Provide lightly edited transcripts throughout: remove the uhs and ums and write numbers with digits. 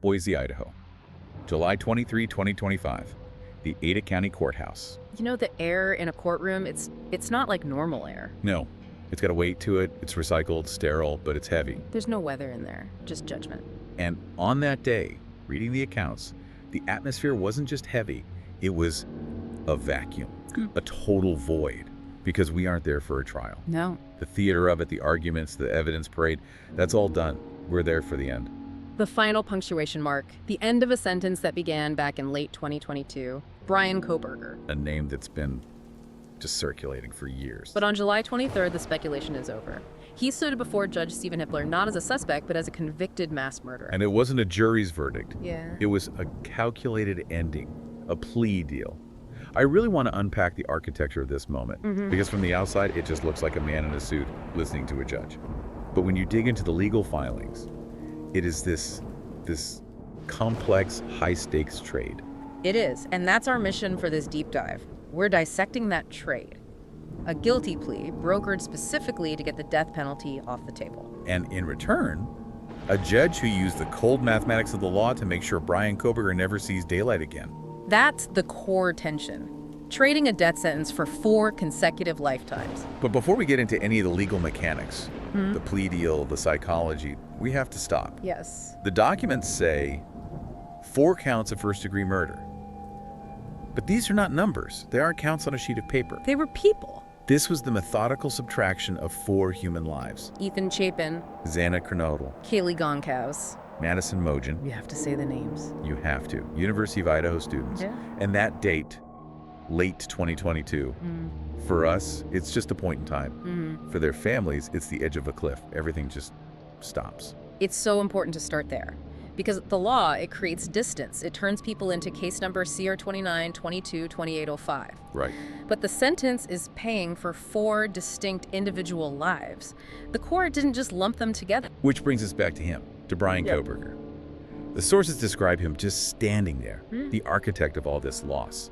Boise, Idaho. July 23, 2025. The Ada County Courthouse. You know, the air in a courtroom, it's not like normal air. No, it's got a weight to it, it's recycled, sterile, but it's heavy. There's no weather in there, just judgment. And on that day, reading the accounts, the atmosphere wasn't just heavy, it was a vacuum, a total void, because we aren't there for a trial. No. The theater of it, the arguments, the evidence parade, that's all done. We're there for the end. The final punctuation mark, the end of a sentence that began back in late 2022. Bryan Kohberger. A name that's been just circulating for years. But on July 23rd, the speculation is over. He stood before Judge Steven Hippler not as a suspect, but as a convicted mass murderer. And it wasn't a jury's verdict. Yeah. It was a calculated ending, a plea deal. I really want to unpack the architecture of this moment, because from the outside, it just looks like a man in a suit listening to a judge. But when you dig into the legal filings, it is this complex, high-stakes trade. It is, and that's our mission for this deep dive. We're dissecting that trade. A guilty plea brokered specifically to get the death penalty off the table. And in return, a judge who used the cold mathematics of the law to make sure Bryan Kohberger never sees daylight again. That's the core tension. Trading a death sentence for 4 consecutive lifetimes. But before we get into any of the legal mechanics, the plea deal, the psychology, we have to stop. Yes. The documents say 4 counts of first-degree murder. But these are not numbers. They aren't counts on a sheet of paper. They were people. This was the methodical subtraction of 4 human lives. Ethan Chapin, Xana Kernodle, Kaylee Goncalves. Madison Mogen. You have to say the names. You have to. University of Idaho students. Yeah. And that date, late 2022. For us, it's just a point in time. For their families, it's the edge of a cliff. Everything just stops. It's so important to start there. Because the law, it creates distance. It turns people into case number CR29, 22, 2805. Right. But the sentence is paying for 4 distinct individual lives. The court didn't just lump them together. Which brings us back to him, to Bryan Kohberger. The sources describe him just standing there, the architect of all this loss.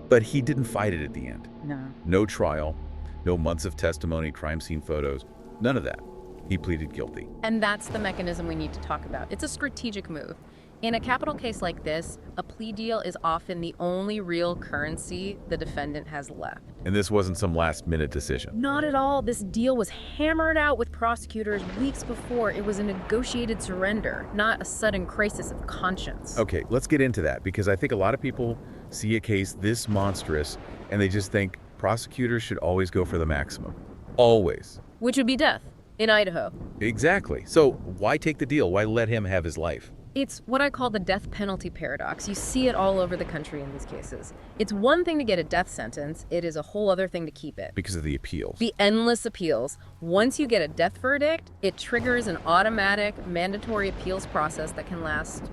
But he didn't fight it at the end. No. No trial, no months of testimony, crime scene photos, none of that. He pleaded guilty. And that's the mechanism we need to talk about. It's a strategic move. In a capital case like this, a plea deal is often the only real currency the defendant has left. And this wasn't some last-minute decision. Not at all. This deal was hammered out with prosecutors weeks before. It was a negotiated surrender, not a sudden crisis of conscience. Okay, let's get into that, because I think a lot of people see a case this monstrous and they just think prosecutors should always go for the maximum. Always. Which would be death in Idaho. Exactly. So why take the deal? Why let him have his life? It's what I call the death penalty paradox. You see it all over the country in these cases. It's one thing to get a death sentence. It is a whole other thing to keep it. Because of the appeals. The endless appeals. Once you get a death verdict, it triggers an automatic, mandatory appeals process that can last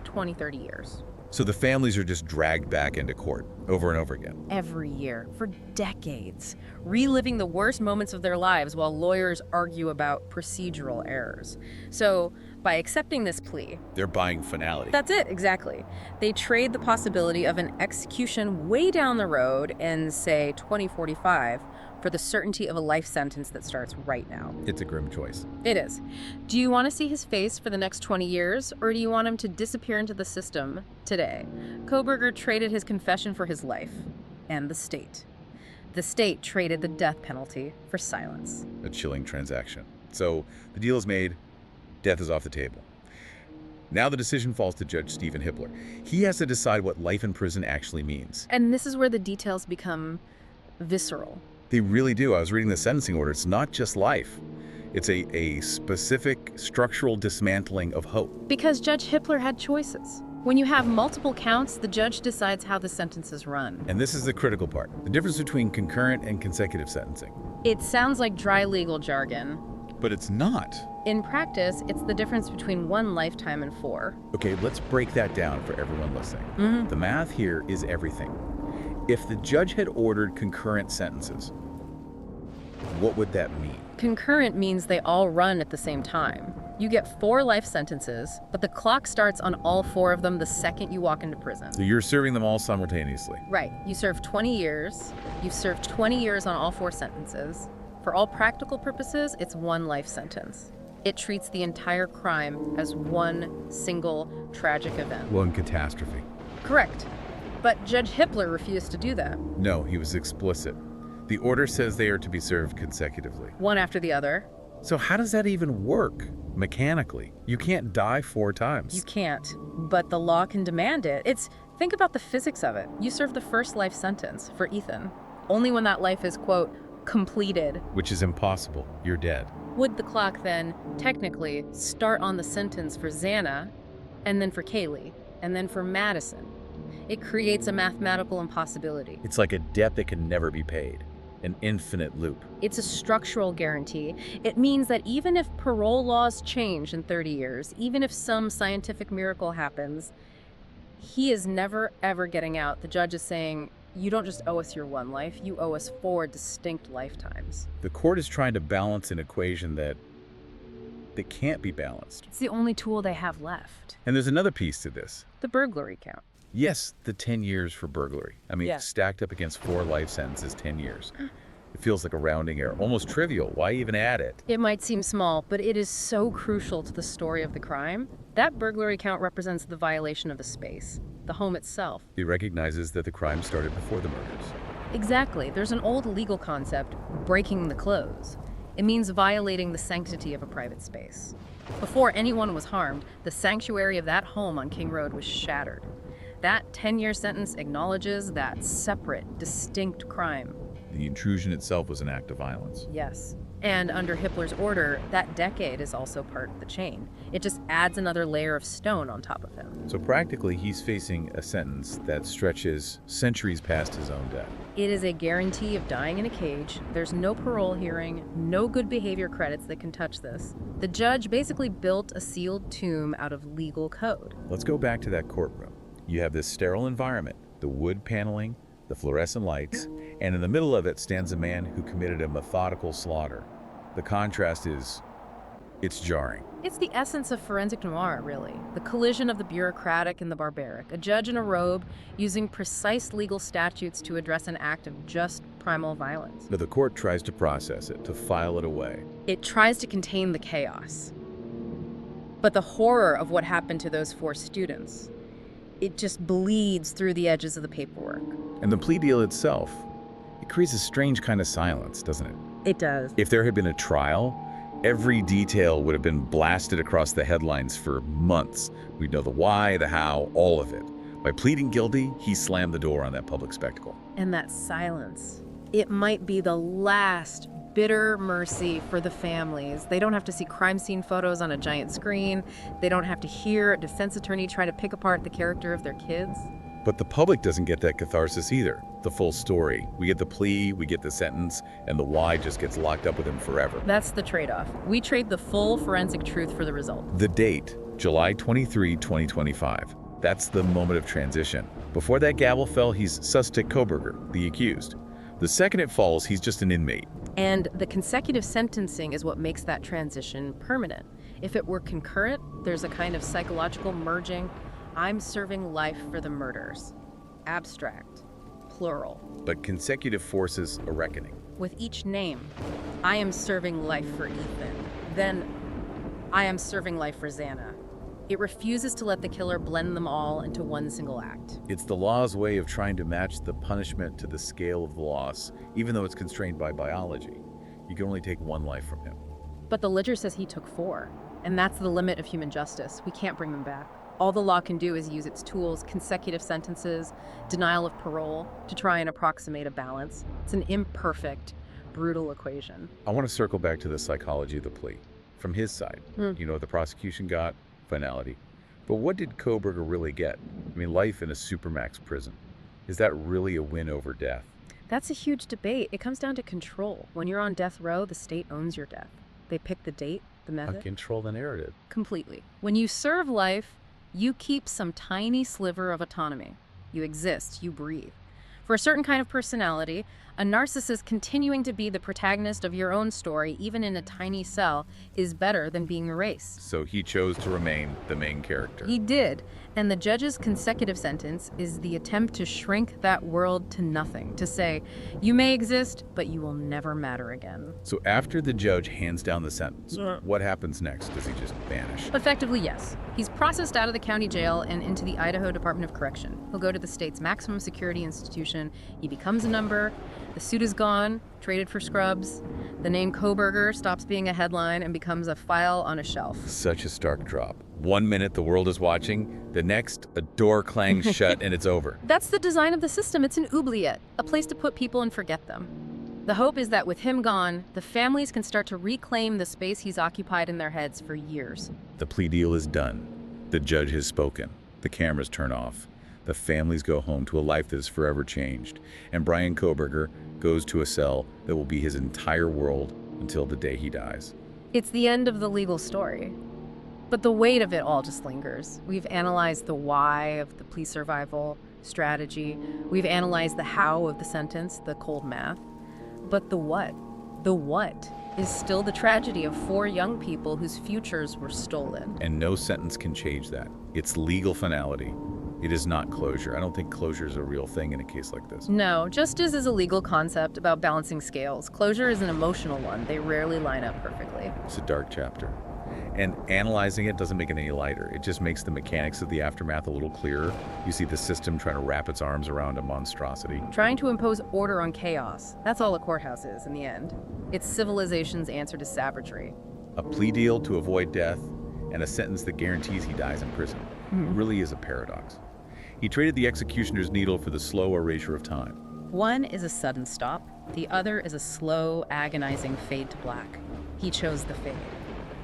20, 30 years. So the families are just dragged back into court over and over again. Every year, for decades, reliving the worst moments of their lives while lawyers argue about procedural errors. So, by accepting this plea, They're buying finality. that's it, exactly. They trade the possibility of an execution way down the road in, say, 2045 for the certainty of a life sentence that starts right now. It's a grim choice. It is. Do you want to see his face for the next 20 years, or do you want him to disappear into the system today? Kohberger traded his confession for his life, and the state. The state traded the death penalty for silence. A chilling transaction. So the deal is made, death is off the table. Now the decision falls to Judge Steven Hippler. He has to decide what life in prison actually means. And this is where the details become visceral. They really do. I was reading the sentencing order. It's not just life. It's a specific structural dismantling of hope. Because Judge Hippler had choices. When you have multiple counts, the judge decides how the sentence is run. And this is the critical part. The difference between concurrent and consecutive sentencing. It sounds like dry legal jargon. But it's not. In practice, it's the difference between 1 lifetime and 4. Okay, let's break that down for everyone listening. The math here is everything. If the judge had ordered concurrent sentences, what would that mean? Concurrent means they all run at the same time. You get 4 life sentences, but the clock starts on all 4 of them the second you walk into prison. So you're serving them all simultaneously. Right. You serve 20 years. You've served 20 years on all 4 sentences. For all practical purposes, it's 1 life sentence. It treats the entire crime as one single tragic event. One catastrophe. Correct. But Judge Hippler refused to do that. No, he was explicit. The order says they are to be served consecutively. One after the other. So how does that even work mechanically? You can't die 4 times. You can't, but the law can demand it. Think about the physics of it. You serve the first life sentence for Ethan. Only when that life is, quote, completed. Which is impossible. You're dead. Would the clock then technically start on the sentence for Xana, and then for Kaylee, and then for Madison? It creates a mathematical impossibility. It's like a debt that can never be paid. An infinite loop. It's a structural guarantee. It means that even if parole laws change in 30 years, even if some scientific miracle happens, he is never, ever getting out. The judge is saying, you don't just owe us your 1 life, you owe us 4 distinct lifetimes. The court is trying to balance an equation that can't be balanced. It's the only tool they have left. And there's another piece to this. The burglary count. Yes, the 10 years for burglary. I mean, Yeah. stacked up against 4 life sentences, 10 years. It feels like a rounding error, almost trivial. Why even add it? It might seem small, but it is so crucial to the story of the crime. That burglary count represents the violation of the space, the home itself. It recognizes that the crime started before the murders. Exactly. There's an old legal concept, breaking the close. It means violating the sanctity of a private space. Before anyone was harmed, the sanctuary of that home on King Road was shattered. That 10-year sentence acknowledges that separate, distinct crime. The intrusion itself was an act of violence. Yes. And under Hippler's order, that decade is also part of the chain. It just adds another layer of stone on top of him. So practically, he's facing a sentence that stretches centuries past his own death. It is a guarantee of dying in a cage. There's no parole hearing, no good behavior credits that can touch this. The judge basically built a sealed tomb out of legal code. Let's go back to that courtroom. You have this sterile environment, the wood paneling, the fluorescent lights, and in the middle of it stands a man who committed a methodical slaughter. The contrast it's jarring. It's the essence of forensic noir, really. The collision of the bureaucratic and the barbaric. A judge in a robe using precise legal statutes to address an act of just primal violence. But the court tries to process it, to file it away. It tries to contain the chaos. But the horror of what happened to those 4 students, it just bleeds through the edges of the paperwork. And the plea deal itself, it creates a strange kind of silence, doesn't it? It does. If there had been a trial, every detail would have been blasted across the headlines for months. We'd know the why, the how, all of it. By pleading guilty, he slammed the door on that public spectacle. And that silence, it might be the last bitter mercy for the families. They don't have to see crime scene photos on a giant screen. They don't have to hear a defense attorney try to pick apart the character of their kids. But the public doesn't get that catharsis either. The full story. We get the plea, we get the sentence, and the why just gets locked up with him forever. That's the trade-off. We trade the full forensic truth for the result. The date, July 23, 2025. That's the moment of transition. Before that gavel fell, he's Suspect Kohberger, the accused. The second it falls, he's just an inmate. And the consecutive sentencing is what makes that transition permanent. If it were concurrent, there's a kind of psychological merging. I'm serving life for the murders. Abstract. Plural. But consecutive forces a reckoning. With each name, I am serving life for Ethan. Then, I am serving life for Xana. It refuses to let the killer blend them all into one single act. It's the law's way of trying to match the punishment to the scale of the loss, even though it's constrained by biology. You can only take 1 life from him. But the ledger says he took 4, and that's the limit of human justice. We can't bring them back. All the law can do is use its tools, consecutive sentences, denial of parole, to try and approximate a balance. It's an imperfect, brutal equation. I want to circle back to the psychology of the plea. From his side, you know what the prosecution got? Finality. But what did Kohberger really get? I mean, life in a supermax prison. Is that really a win over death? That's a huge debate. It comes down to control. When you're on death row, the state owns your death. They pick the date, the method. Control the narrative. Completely. When you serve life, you keep some tiny sliver of autonomy. You exist, you breathe. For a certain kind of personality, a narcissist continuing to be the protagonist of your own story, even in a tiny cell, is better than being erased. So he chose to remain the main character. He did, and the judge's consecutive sentence is the attempt to shrink that world to nothing, to say, you may exist, but you will never matter again. So after the judge hands down the sentence, what happens next? Does he just vanish? Effectively, yes. He's processed out of the county jail and into the Idaho Department of Correction. He'll go to the state's maximum security institution. He becomes a number. The suit is gone, traded for scrubs. The name Kohberger stops being a headline and becomes a file on a shelf. Such a stark drop. 1 minute the world is watching, the next a door clangs shut and it's over. That's the design of the system. It's an oubliette, a place to put people and forget them. The hope is that with him gone, the families can start to reclaim the space he's occupied in their heads for years. The plea deal is done. The judge has spoken. The cameras turn off. The families go home to a life that is forever changed. And Bryan Kohberger goes to a cell that will be his entire world until the day he dies. It's the end of the legal story. But the weight of it all just lingers. We've analyzed the why of the plea survival strategy. We've analyzed the how of the sentence, the cold math. But the what is still the tragedy of 4 young people whose futures were stolen. And no sentence can change that. It's legal finality. It is not closure. I don't think closure is a real thing in a case like this. No, justice is a legal concept about balancing scales. Closure is an emotional one. They rarely line up perfectly. It's a dark chapter. And analyzing it doesn't make it any lighter. It just makes the mechanics of the aftermath a little clearer. You see the system trying to wrap its arms around a monstrosity. Trying to impose order on chaos. That's all a courthouse is in the end. It's civilization's answer to savagery. A plea deal to avoid death and a sentence that guarantees he dies in prison. It really is a paradox. He traded the executioner's needle for the slow erasure of time. One is a sudden stop. The other is a slow, agonizing fade to black. He chose the fade.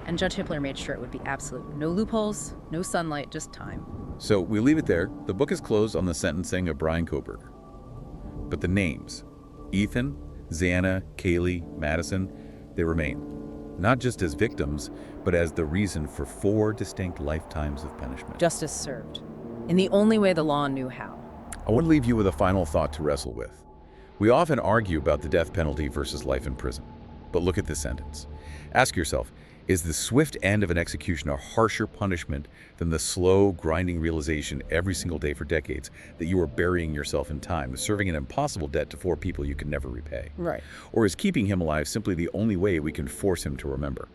And Judge Hippler made sure it would be absolute. No loopholes, no sunlight, just time. So we leave it there. The book is closed on the sentencing of Bryan Kohberger. But the names, Ethan, Xana, Kaylee, Madison, they remain. Not just as victims, but as the reason for 4 distinct lifetimes of punishment. Justice served. In the only way the law knew how. I want to leave you with a final thought to wrestle with. We often argue about the death penalty versus life in prison. But look at this sentence. Ask yourself, is the swift end of an execution a harsher punishment than the slow, grinding realization every single day for decades that you are burying yourself in time, serving an impossible debt to 4 people you can never repay? Right. Or is keeping him alive simply the only way we can force him to remember?